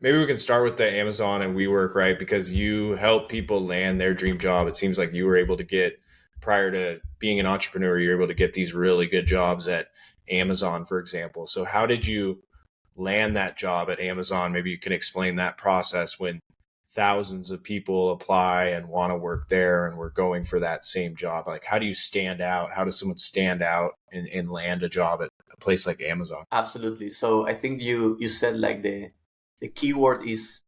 maybe we can start with the Amazon and WeWork, right? Because you help people land their dream job. It seems like you were able to get, prior to being an entrepreneur, you're able to get these really good jobs at Amazon, for example. So how did you land that job at Amazon? Maybe you can explain that process when thousands of people apply and want to work there and we're going for that same job. Like, how do you stand out? How does someone stand out and land a job at a place like Amazon? Absolutely. So I think you said like the keyword is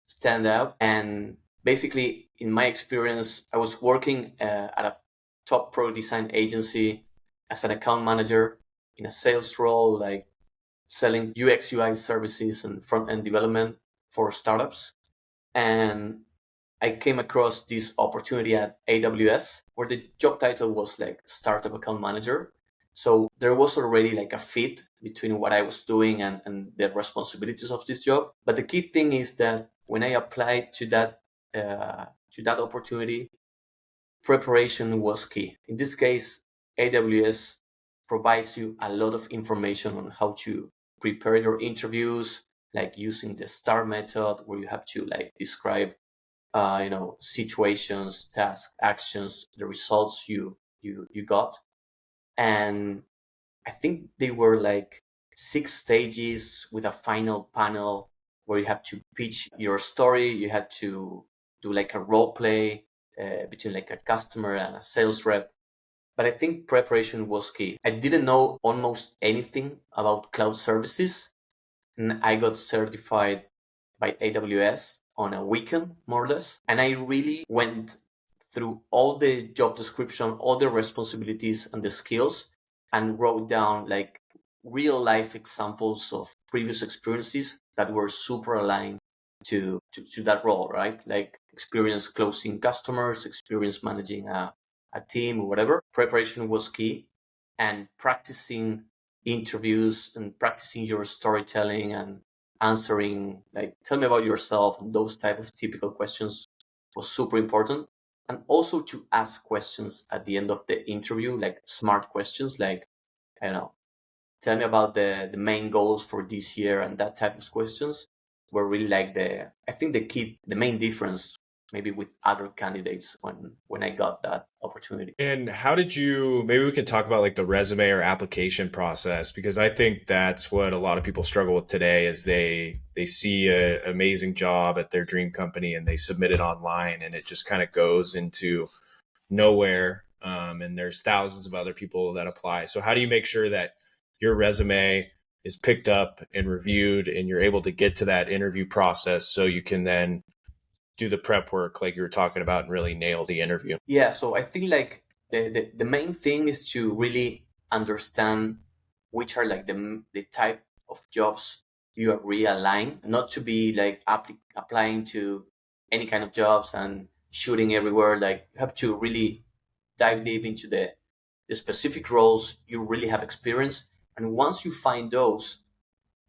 stand out. And basically, in my experience, I was working at a top pro design agency as an account manager in a sales role, like selling UX UI services and front end development for startups. And I came across this opportunity at AWS where the job title was like startup account manager. So there was already like a fit between what I was doing and the responsibilities of this job. But the key thing is that when I applied to that opportunity, preparation was key. In this case, AWS provides you a lot of information on how to prepare your interviews, like using the STAR method, where you have to like describe situations, tasks, actions, the results you got. And I think they were like 6 stages with a final panel where you have to pitch your story. You had to do like a role play between like a customer and a sales rep. But I think preparation was key. I didn't know almost anything about cloud services, and I got certified by AWS on a weekend, more or less. And I really went through all the job description, all the responsibilities and the skills, and wrote down like real life examples of previous experiences that were super aligned to that role, right? Like experience closing customers, experience managing a team or whatever. Preparation was key, and practicing interviews and practicing your storytelling and answering like tell me about yourself and those type of typical questions was super important. And also to ask questions at the end of the interview, like smart questions, like I don't know, tell me about the main goals for this year, and that type of questions were really like the I think the main difference maybe with other candidates when I got that opportunity. And how did you, maybe we could talk about like the resume or application process, because I think that's what a lot of people struggle with today is they see an amazing job at their dream company and they submit it online and it just kind of goes into nowhere. And there's thousands of other people that apply. So how do you make sure that your resume is picked up and reviewed and you're able to get to that interview process so you can then do the prep work like you were talking about and really nail the interview? Yeah, so I think like the main thing is to really understand which are like the type of jobs you are realign, not to be like applying to any kind of jobs and shooting everywhere. Like you have to really dive deep into the specific roles you really have experience. And once you find those,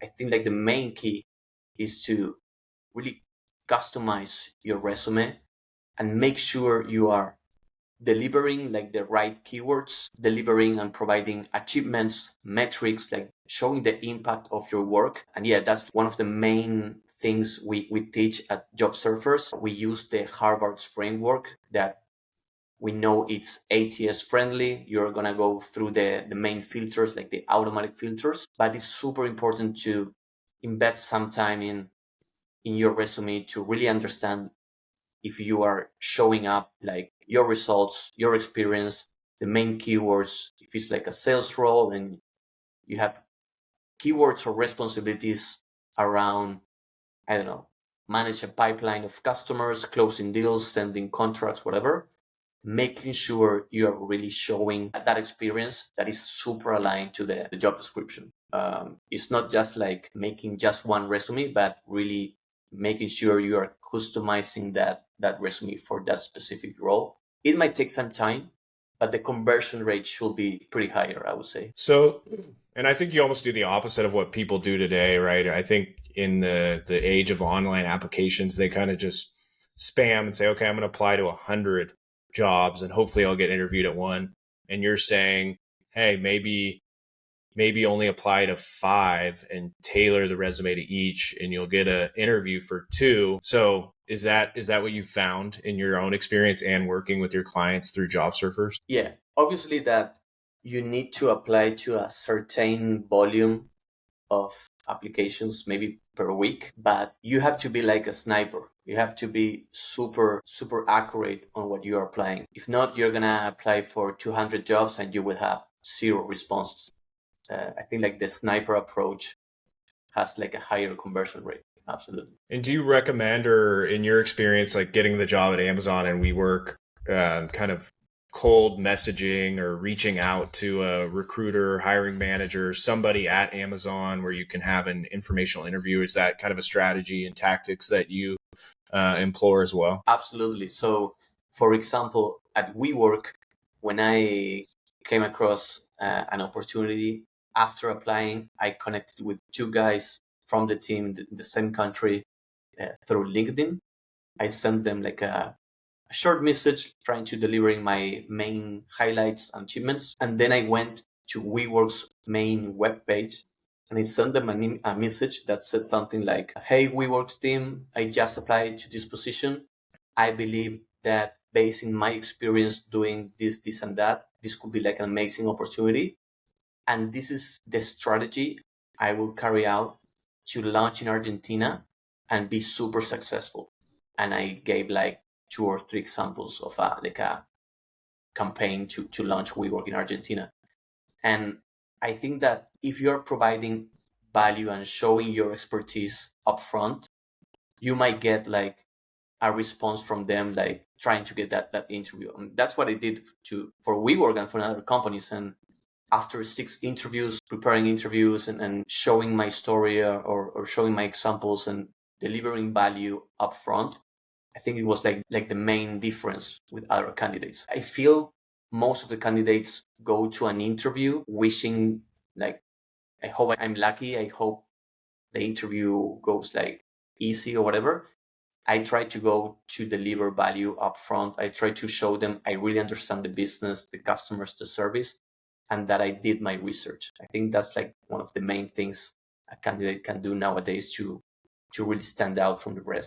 I think like the main key is to really customize your resume and make sure you are delivering like the right keywords, delivering and providing achievements, metrics, like showing the impact of your work. And yeah, that's one of the main things we teach at Job Surfers. We use the Harvard's framework that we know it's ATS friendly. You're going to go through the main filters, like the automatic filters, but it's super important to invest some time in your resume to really understand if you are showing up like your results, your experience, the main keywords, if it's like a sales role and you have keywords or responsibilities around, I don't know, manage a pipeline of customers, closing deals, sending contracts, whatever, making sure you are really showing that experience that is super aligned to the job description. It's not just like making just one resume, but really making sure you are customizing that resume for that specific role. It might take some time, but the conversion rate should be pretty higher, I would say. So, and I think you almost do the opposite of what people do today, right? I think in the age of online applications, they kind of just spam and say, okay, I'm going to apply to 100 jobs and hopefully I'll get interviewed at one. And you're saying, hey, maybe maybe only apply to 5 and tailor the resume to each, and you'll get an interview for 2. So is that what you found in your own experience and working with your clients through job surfers? Yeah, obviously that you need to apply to a certain volume of applications maybe per week, but you have to be like a sniper. You have to be super accurate on what you are applying. If not, you're gonna apply for 200 jobs and you will have 0 responses. I think like the sniper approach has like a higher conversion rate. Absolutely. And do you recommend, or in your experience, like getting the job at Amazon and WeWork, kind of cold messaging or reaching out to a recruiter, hiring manager, somebody at Amazon where you can have an informational interview? Is that kind of a strategy and tactics that you implore as well? Absolutely. So, for example, at WeWork, when I came across an opportunity after applying, I connected with 2 guys from the team in the same country through LinkedIn. I sent them like a short message trying to delivering my main highlights and achievements. And then I went to WeWork's main webpage and I sent them a message that said something like, "Hey, WeWork's team, I just applied to this position. I believe that based in my experience doing this, and that, this could be like an amazing opportunity. And this is the strategy I will carry out to launch in Argentina and be super successful." And I gave like 2 or 3 examples of like a campaign to launch WeWork in Argentina. And I think that if you're providing value and showing your expertise upfront, you might get like a response from them, like trying to get that interview. And that's what I did for WeWork and for other companies. And after 6 interviews, preparing interviews and showing my story or showing my examples and delivering value upfront, I think it was like the main difference with other candidates. I feel most of the candidates go to an interview wishing like, I hope I'm lucky. I hope the interview goes like easy or whatever. I try to go to deliver value upfront. I try to show them I really understand the business, the customers, the service, and that I did my research. I think that's like one of the main things a candidate can do nowadays to really stand out from the rest.